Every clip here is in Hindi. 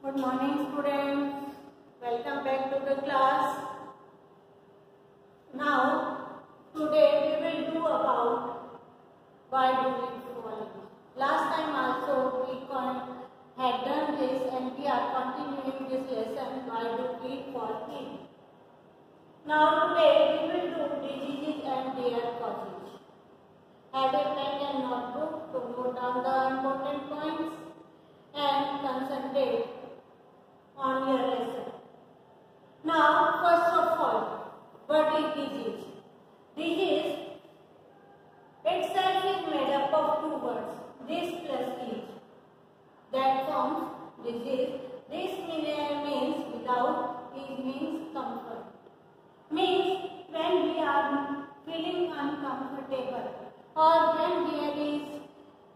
Good morning, students. Welcome back to the class. Now, today we will do about why do we fall. Last time also we had done this, and we are continuing this lesson. Why do we fall in? Now today we will do diseases and their causes. Have a pen and notebook to note down the important points and concentrate on your lesson. Now, first of all, what is disease? Disease itself is made up of two words, this plus each. That forms disease. This means without, each means comfort. Means when we are feeling uncomfortable or when there is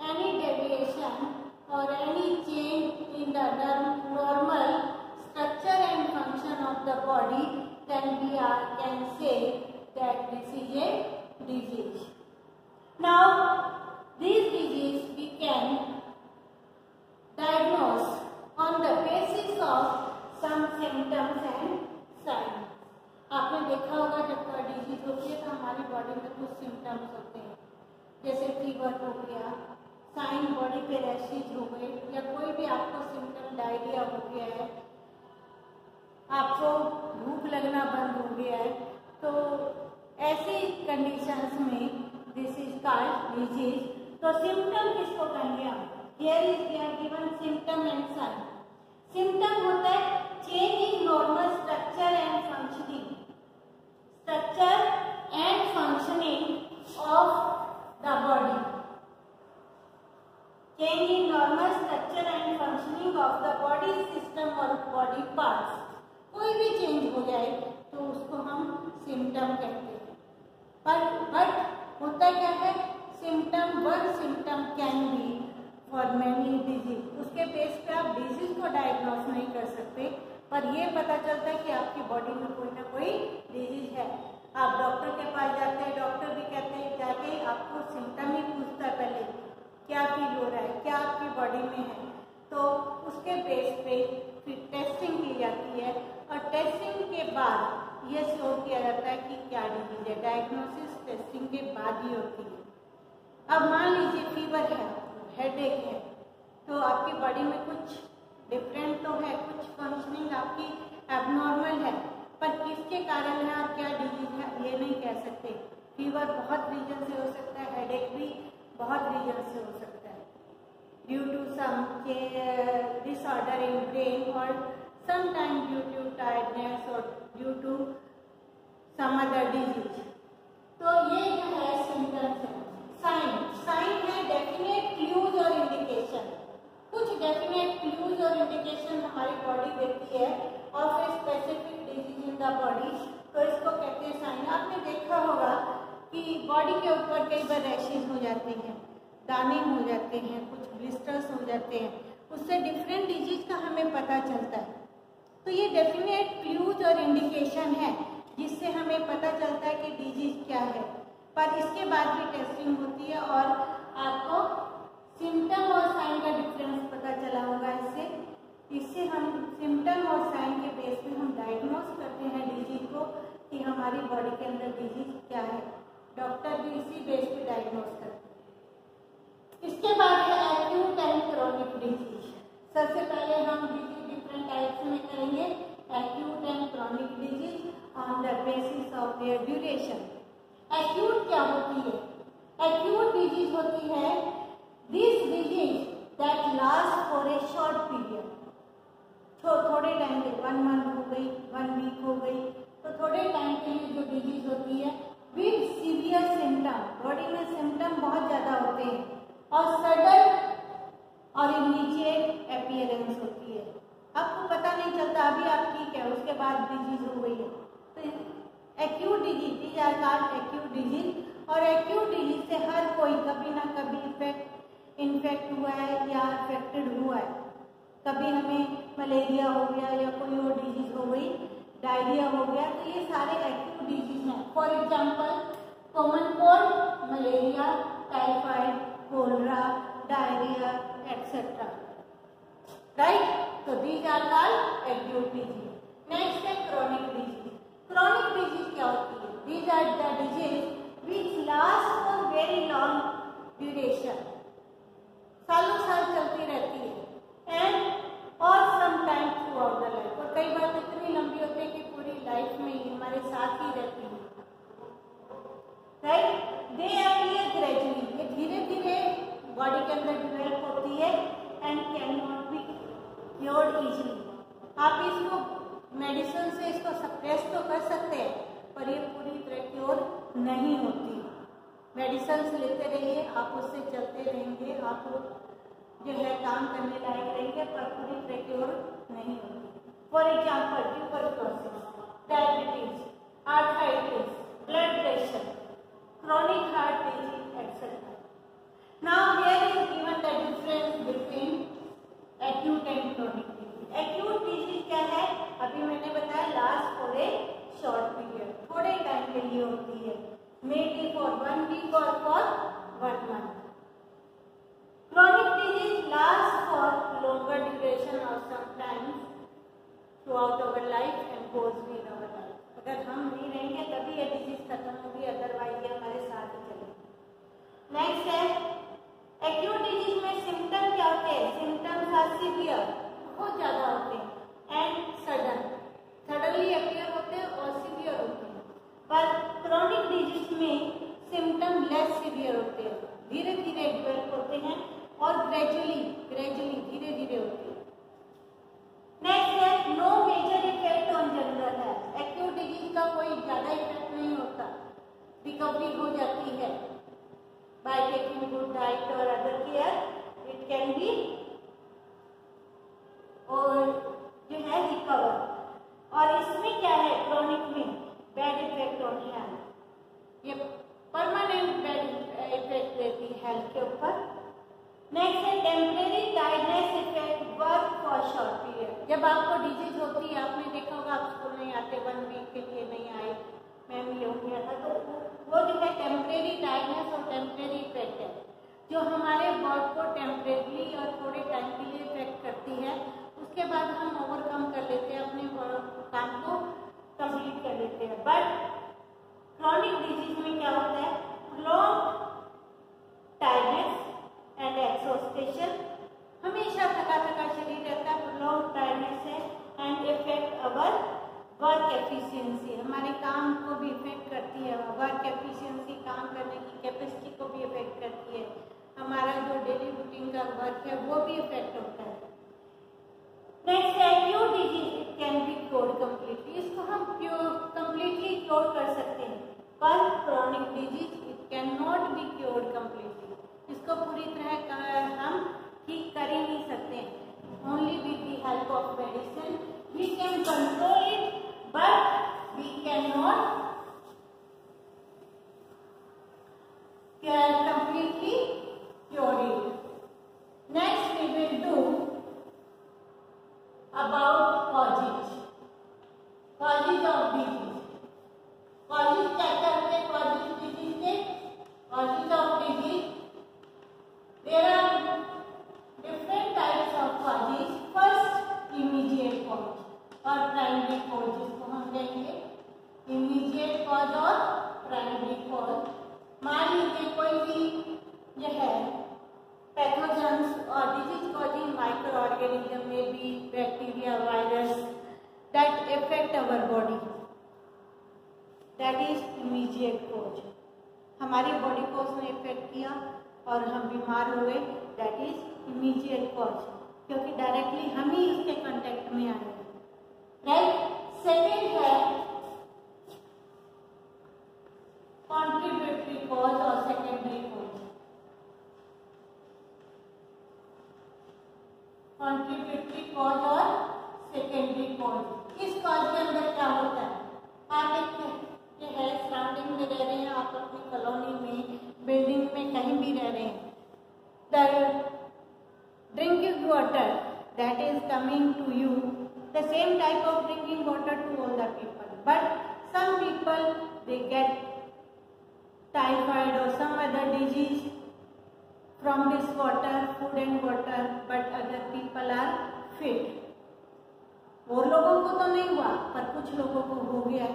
any deviation or any change in the normal structure and function of the body, then we can say that this is a disease. Now, this disease we can diagnose on the basis of some symptoms and signs. आपने देखा होगा जब कोई डिजीज होती है तो हमारी बॉडी में कुछ सिम्टम्स होते हैं, जैसे फीवर हो गया, साइन बॉडी पे रैशेज हो गए, या कोई भी आपको सिम्टम डायरिया हो गया है, आपको भूख लगना बंद हो गया है, तो ऐसी कंडीशंस में दिस इज कॉल्ड डिजीज. तो सिम्टम किसको कहेंगे हम? Here is given symptom and sign. Symptom होता है change in normal structure and functioning. Structure and functioning of the body. Change in normal structure and functioning of the body system or body parts. कोई भी चेंज हो जाए तो उसको हम सिम्टम कहते हैं. बट होता क्या है, symptom one symptom can be for many disease. उसके बेस पे आप डिजीज को डायग्नोस नहीं कर सकते, पर यह पता चलता है कि आपकी बॉडी में कोई ना कोई डिजीज है. आप डॉक्टर के पास जाते हैं, डॉक्टर भी कहते हैं जाके आपको सिम्टम ही पूछता है पहले क्या फील हो रहा है, क्या आपकी बॉडी में है, तो उसके बेस पे फिर टेस्टिंग की जाती है और टेस्टिंग के बाद ये श्योर किया जाता है कि क्या डिजीज है. डायग्नोसिस टेस्टिंग के बाद ही होती है. अब मान लीजिए फीवर है, हेडेक है, तो आपकी बॉडी में कुछ डिफरेंट तो है, कुछ फंक्शनिंग आपकी एबनॉर्मल है, पर किसके कारण है और क्या डिजीज है ये नहीं कह सकते. फीवर बहुत रीजन से हो सकता है, हेडेक भी बहुत रीजन से हो सकता है, due to some disorder in brain और समटाइम ड्यू टू टायर्डनेस और due to some other disease. तो ये जो है सिम्टम्स है. साइन है डेफिनेट क्लूज और इंडिकेशन. कुछ डेफिनेट क्लूज और इंडिकेशन हमारी बॉडी देती है of a specific disease in the body, तो इसको कहते हैं साइन. आपने देखा होगा कि बॉडी के ऊपर कई बार रैशेज हो जाते हैं, दाने हो जाते हैं, कुछ ब्लिस्टर्स हो जाते हैं, उससे डिफरेंट डिजीज का हमें पता चलता है. तो ये डेफिनेट क्लूज और इंडिकेशन है जिससे हमें पता चलता है कि डिजीज क्या है. पर इसके बाद भी टेस्टिंग होती है और आपको सिम्टम और साइन का डिफरेंस पता चला होगा. इससे हम सिम्टम और साइन के बेस पे हम डायग्नोस करते हैं डिजीज को कि हमारी बॉडी के अंदर डिजीज क्या है. डॉक्टर भी इसी बेस पे डायग्नोस करते हैं. इसके बाद है एक्यूट एंड क्रोनिक डिजीज. सबसे पहले हम डिजीज डिफरेंट टाइप्स में करेंगे, acute and chronic disease on the basis of their duration. Acute क्या होती है? एक्यूट डिजीज होती है this disease that last for a short period. थोड़े टाइम के, 1 मंथ हो गई, 1 वीक हो गई, तो थोड़े टाइम के लिए जो डिजीज होती है विद सीवियर सिम्टम, बॉडी में सिम्टम बहुत ज़्यादा होते हैं और सडन और इमीडिएट अपीयरेंस होती है. आपको पता नहीं चलता, अभी आप ठीक है, उसके बाद डिजीज हो गई है. तो acute disease, these are called acute disease. और एक्यूट डिजीज से हर कोई कभी ना कभी इन्फेक्ट हुआ है या अफेक्टेड हुआ है. कभी हमें मलेरिया हो गया या कोई और डिजीज हो गई, डायरिया हो गया, तो ये सारे एक्यूट डिजीज हैं. For example common cold, malaria, typhoid, cholera, diarrhoea, etc. Right? So these are acute disease. Next है क्रोनिक डिजीज। क्रोनिक डिजीज क्या होती है? These are the disease which last for very long duration, सालों साल चलती रहती है, एंड और sometime throughout the life, और कई बार इतनी लंबी होती है कि पूरी लाइफ में ही हमारे साथ ही रहती है। राइट, दे अपीयर ग्रेजुअली, ये धीरे धीरे बॉडी के अंदर डेवलप होती है and can not be cured easily. आप इसको मेडिसिन से इसको सप्रेस तो कर सकते हैं, पर ये पूरी तरह क्योर नहीं होती। मेडिसिन लेते रहिए, आप उससे चलते रहेंगे, आप जो है काम करने लायक रहेंगे, पर पूरी तरह क्योर नहीं होती। For example tuberculosis, diabetes, arthritis, blood pressure, chronic heart disease, etc. Now here is given the difference between acute and chronic disease. Acute disease क्या है? अभी मैंने बताया last for a short period, थोड़े टाइम के लिए होती है, maybe for 1 week or for 1 month. Chronic disease lasts for longer duration or sometimes throughout our life and goes with our life. अगर हम नहीं रहेंगे तभी ये डिजीज खत्म होगी, अदरवाइज ये हमारे साथ ही चलेगी। नेक्स्ट है एक्यूट डिजीज में सिम्टम क्या होते हैं? सिम्टम्स आर सीवियर, बहुत ज्यादा होते हैं, एंड सडनली अपीयर होते हैं और सीवियर होते हैं। पर क्रोनिक डिजीज में सिम्टम लेस सीवियर होते हैं, धीरे धीरे डेवलप होते हैं और ग्रेजुअली धीरे धीरे होते हैं। नेक्स्ट है no major effect on general health. Acute disease का कोई ज्यादा इफेक्ट नहीं होता, रिकवरी हो जाती है बाय टेकिंग गुड डाइट और other care, it can B और जो है रिकवर। और इसमें क्या है? क्रोनिक में बैड इफेक्ट ऑन हेल्थ, ये परमानेंट बैड इफेक्ट देती है हेल्थ के ऊपर। नेक्स्ट है temporary tiredness effect, work for short period. जब आपको डिजीज होती है, आपने देखा होगा आप स्कूल नहीं आते, 1 वीक के लिए नहीं आए, मैम ये हो गया था, तो वो जो है टेम्परेरी टायर्डनेस और टेम्परेरी इफेक्ट है, जो हमारे बॉडी को टेम्परेरी और थोड़े टाइम के लिए इफेक्ट करती है, उसके बाद हम ओवरकम कर लेते हैं, अपने काम को कंप्लीट कर लेते हैं। बट क्रोनिक डिजीज में क्या होता है? लॉन्ग टायर्डनेस एंड एक्सॉस्टेशन, हमेशा थका थका शरीर रहता है, लॉन्ग टायर्डनेस है, and effect our work efficiency, हमारे काम को भी इफेक्ट करती है, वर्क एफिशिएंसी, काम करने की कैपेसिटी को भी इफेक्ट करती है, हमारा जो डेली रूटीन का वर्क है वो भी इफेक्ट होता है। Next acute disease, it can be cured completely, इसको हम कम्प्लीटली क्योर कर सकते हैं, पर chronic disease it can not be cured completely, इसको पूरी तरह हम ठीक कर ही नहीं सकते। Only with the help of medicine we can control it, but we can not completely cure it. Next we will do about causes of disease. Causes क्या क्या होते हैं? causes disease के causes of disease, there are different types of causes. First immediate cause और primary cause, जिसको हम कहेंगे immediate cause और primary cause। मान लीजिए कोई भी जो है पैथोजेंस और डिजीज कॉजिंग माइक्रो ऑर्गेनिज्म में भी bacteria, virus that effect our body, that is immediate cause, हमारी बॉडी को उसने इफेक्ट किया और हम बीमार हुए, दैट इज इमीडिएट कॉज, क्योंकि डायरेक्टली हम ही उसके कांटेक्ट में आए, राइट। सेकेंड है कॉन्ट्रीब्यूटरी कॉज और सेकेंडरी कॉज। कॉन्ट्रीब्यूटरी कॉज और सेकेंडरी कॉज, इस कॉज के अंदर क्या होता है? आप एक ये है सराउंडिंग में रह रहे हैं, आप अपनी कॉलोनी में, बिल्डिंग में, कहीं भी रह रहे हैं, the drinking water that is coming to you, the same type of drinking water to all the people, but some people they get typhoid or some other disease from this water, food and water, but other people are fit or नहीं हुआ पर कुछ लोगों को हो गया,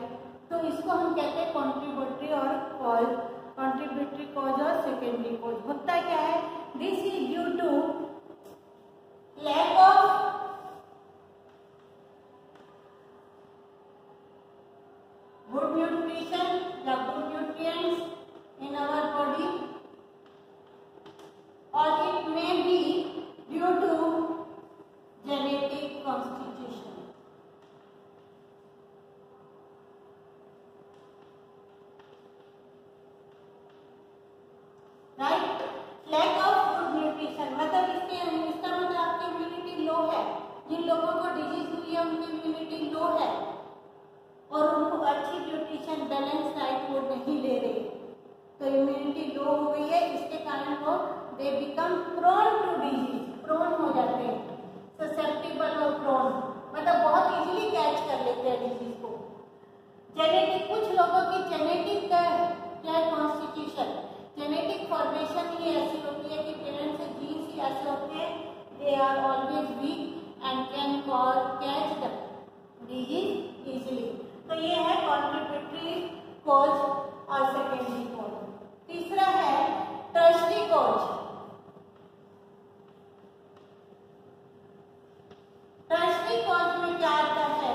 तो इसको हम कहते हैं कॉन्ट्रीब्यूटरी और कॉज, कॉन्ट्रीब्यूटरी कॉज और सेकेंडरी कॉज। होता क्या है, this is due to lack of good nutrition या good nutrients in our body, और it may be due to genetic constitution. Right, lack of good nutrition मतलब इसका मतलब आपकी इम्यूनिटी लो है। जिन लोगों को डिजीज हुई है उनकी इम्यूनिटी लो है और उनको अच्छी न्यूट्रिशन बैलेंस डाइट वो नहीं ले रहे, तो इम्यूनिटी लो हो गई है, इसके कारण वो they become prone to disease, prone हो जाते हैं, ससेप्टिबल और प्रोन मतलब बहुत इजीली कैच कर लेते हैं डिजीज को। जेनेटिक, कुछ लोगों की जेनेटिक क्या कॉन्स्टिट्यूशन, जेनेटिक फॉर्मेशन ही ऐसी होती है कि पेरेंट्स से जीन्स ही ऐसे होते हैं, they are always weak and can catch the disease easily. तो ये है कॉन्ट्रीब्यूटरी कॉज और सेकेंडरी कॉज। तीसरा है टर्शरी कॉज। टर्शरी कॉज में क्या आता है,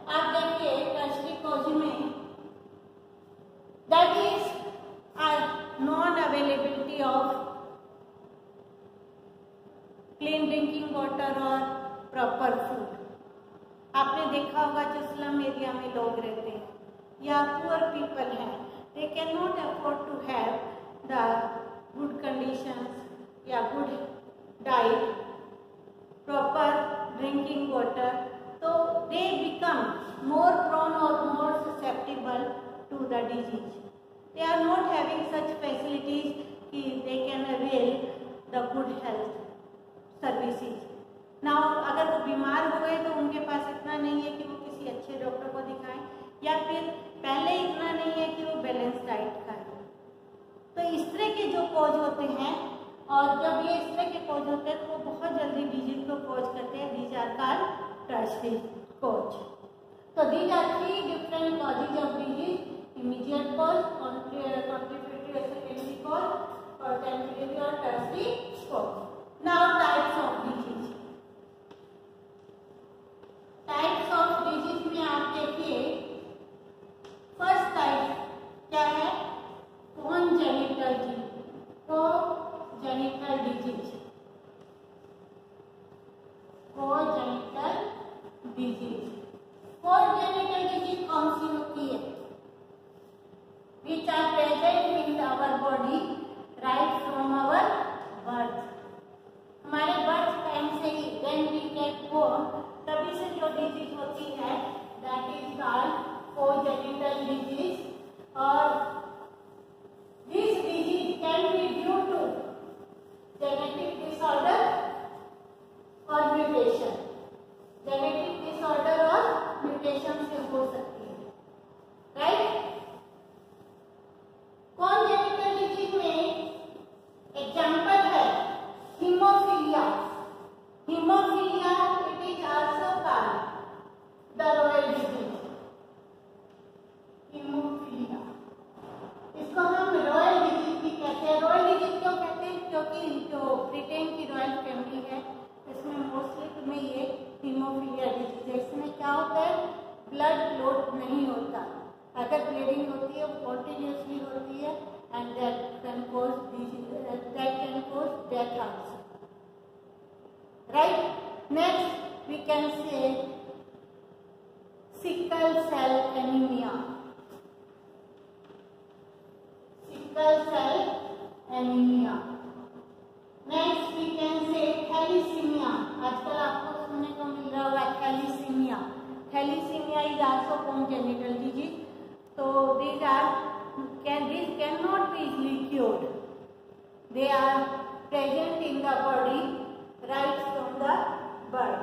आप देखिए टर्शरी कॉज में that is non availability of clean drinking water और प्रॉपर फूड। आपने देखा होगा जो स्लम एरिया में लोग रहते हैं या पुअर पीपल हैं, they can not afford to have the good conditions या good diet, proper drinking water, तो दे बिकम मोर प्रोन और more susceptible to the disease. They are not having such facilities कि they can avail the good health services. Now अगर वो बीमार हो गए तो उनके पास इतना नहीं है कि वो किसी अच्छे डॉक्टर को दिखाएं, या फिर पहले इतना नहीं है कि वो बैलेंस डाइट खाएं। तो इस तरह के जो कॉज होते हैं, और जब ये इस तरह के कॉज होते हैं तो वो बहुत जल्दी डिजीज को कॉज करते हैं। These are called tertiary cause. तो these are 3 different causes of disease: immediate cause, contributory or secondary cause, or temporary or tertiary cause. Now types of disease. Types of disease में आप देखिए फर्स्ट टाइप क्या है, congenital disease, congenital disease, congenital disease, congenital disease कौन सी होती है, which are present in our body right from our birth. हमारे बर्थ टाइम से ही when we get born तभी से जो डिजीज होती है that is called congenital disease, और this disease can be due to genetic disorder or mutation, genetic disorder और mutation से हो सकती है, right? कॉन्जेनिटल डिजीज में एग्जाम्पल है haemophilia. Haemophilia it is also called the royal disease. Haemophilia इसको हम रॉयल डिजीज भी कहते हैं। रॉयल डिजीज क्यों कहते हैं, क्योंकि जो ब्रिटेन की रॉयल फैमिली है इसमें मोस्टली में ये हीमोफीलिया डिजीज है। इसमें क्या होता है, ब्लड क्लॉट नहीं होता, अगर ब्लीडिंग होती है वो कॉन्टिन्यूसली होती है, and that can cause death also, right. Next we can say sickle cell anaemia. Sickle cell anaemia. Next we can say thalassaemia. आजकल आपको सुनने को मिल रहा होगा thalassaemia. Thalassaemia is also congenital disease. So these cannot be easily cured. They are present in the body right from the birth.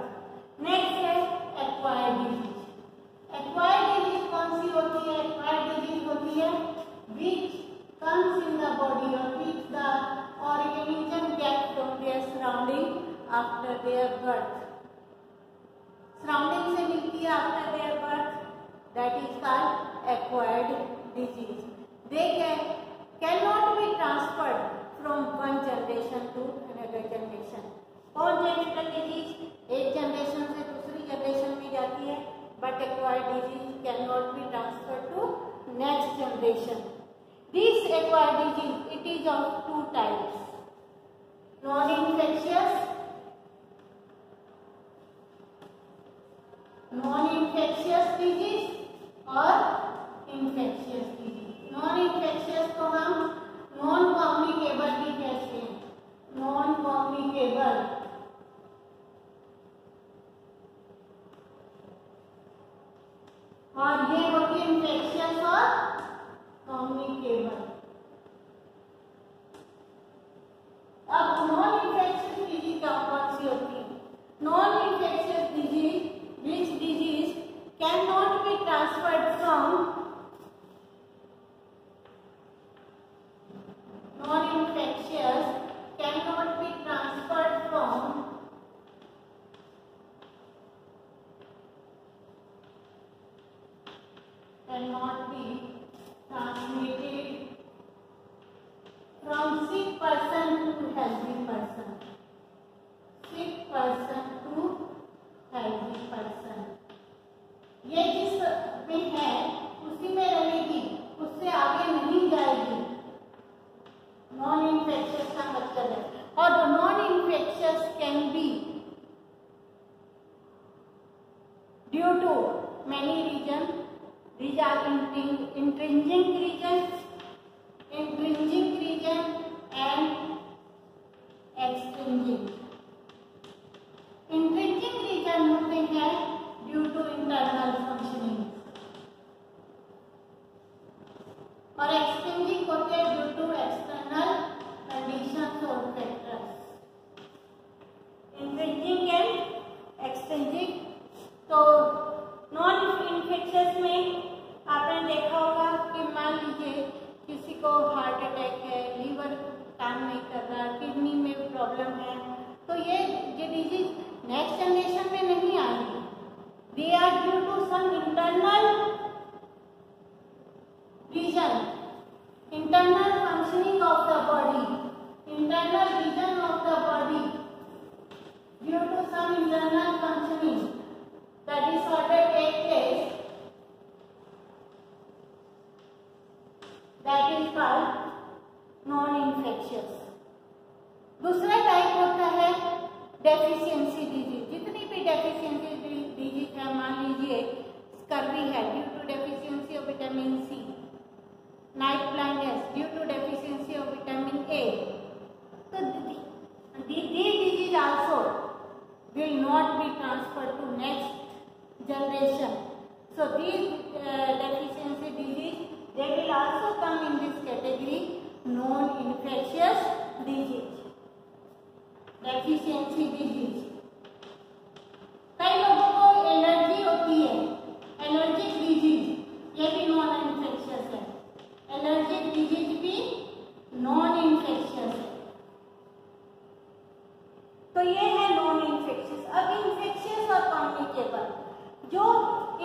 Next है acquired disease. Acquired disease कौन सी होती है? Acquired disease होती है which comes in the body or which the organism get from their surrounding after their birth. Surrounding से मिलती है after their birth, that is called acquired disease. They can not be transferred from one generation to another generation. और जेनेटिकल डिजीज एक जनरेशन से दूसरी जनरेशन में जाती है, but acquired disease can not be transferred to next generation. This acquired disease it is of two types, non infectious disease और इन्फेक्शियस डिजीज। नॉन इन्फेक्शियस को हम नॉन कम्युनिकेबल भी कहते हैं, नॉन कम्युनिकेबल। और ये होती है इन्फेक्शियस और कम्युनिकेबल। अब नॉन इन्फेक्शियस डिजीज कौन सी होती है? Non infectious disease which disease cannot be transferred from non-infectious cannot be transferred from cannot be transmitted from sick person to healthy person, sick person to healthy person. ये जिस में है उसी में रहेगी, उससे आगे नहीं जाएगी। नॉन इन्फेक्शियस का मतलब है। और non infectious can be due to many reason. These are intrinsic reason and extrinsic. Intrinsic reason होते हैं ड्यू टू इंटरनल फंक्शनिंग, और एक्सट्रिंसिक होते हैं ड्यू टू एक्सटर्नल कंडीशंस और फैक्टर्स। Intrinsic and extrinsic. तो नॉन इन्फेक्शियस में आपने देखा होगा कि मान लीजिए किसी को हार्ट अटैक है, लीवर काम नहीं कर रहा, किडनी में प्रॉब्लम है, तो ये डिजीज नेक्स्ट जनरेशन में नहीं आएगी। They are due to some internal reason, internal functioning of the body, internal reason of the body, due to some internal functioning the disorder take place, that is called non infectious. दूसरा टाइप होता है डेफिशिएंसी डिजीज। जितनी भी डेफिशिएंसी डिजीज है, मान लीजिए स्कर्वी है due to deficiency of vitamin C, night blindness due to deficiency of vitamin A, तो these disease also will not be transferred to next generation. So these deficiency disease, they will also come in this category, non-infectious disease, deficiency disease. कई लोगों को एलर्जी होती है, एलर्जिक डिजीज, ये भी नॉन इन्फेक्शियस है। एलर्जिक डिजीज भी नॉन इन्फेक्शियस है। तो ये है नॉन इन्फेक्शियस। अब इन्फेक्शियस और कम्युनिकेबल। जो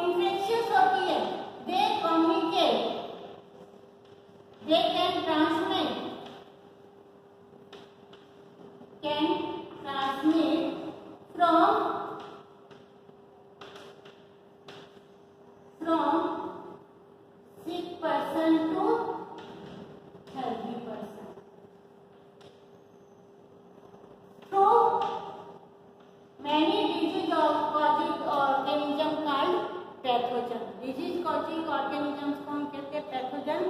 इन्फेक्शियस होती है दे communicate, they can transmit, from sick person to healthy person through many disease causing organism called pathogen. Disease causing organisms को हम कहते हैं pathogen.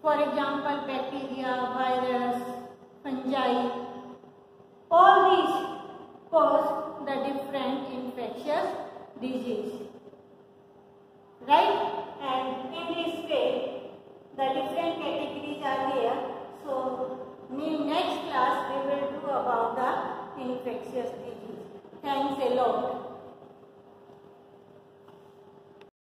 For example bacteria, virus, fungi, all these cause the different infectious disease, right? And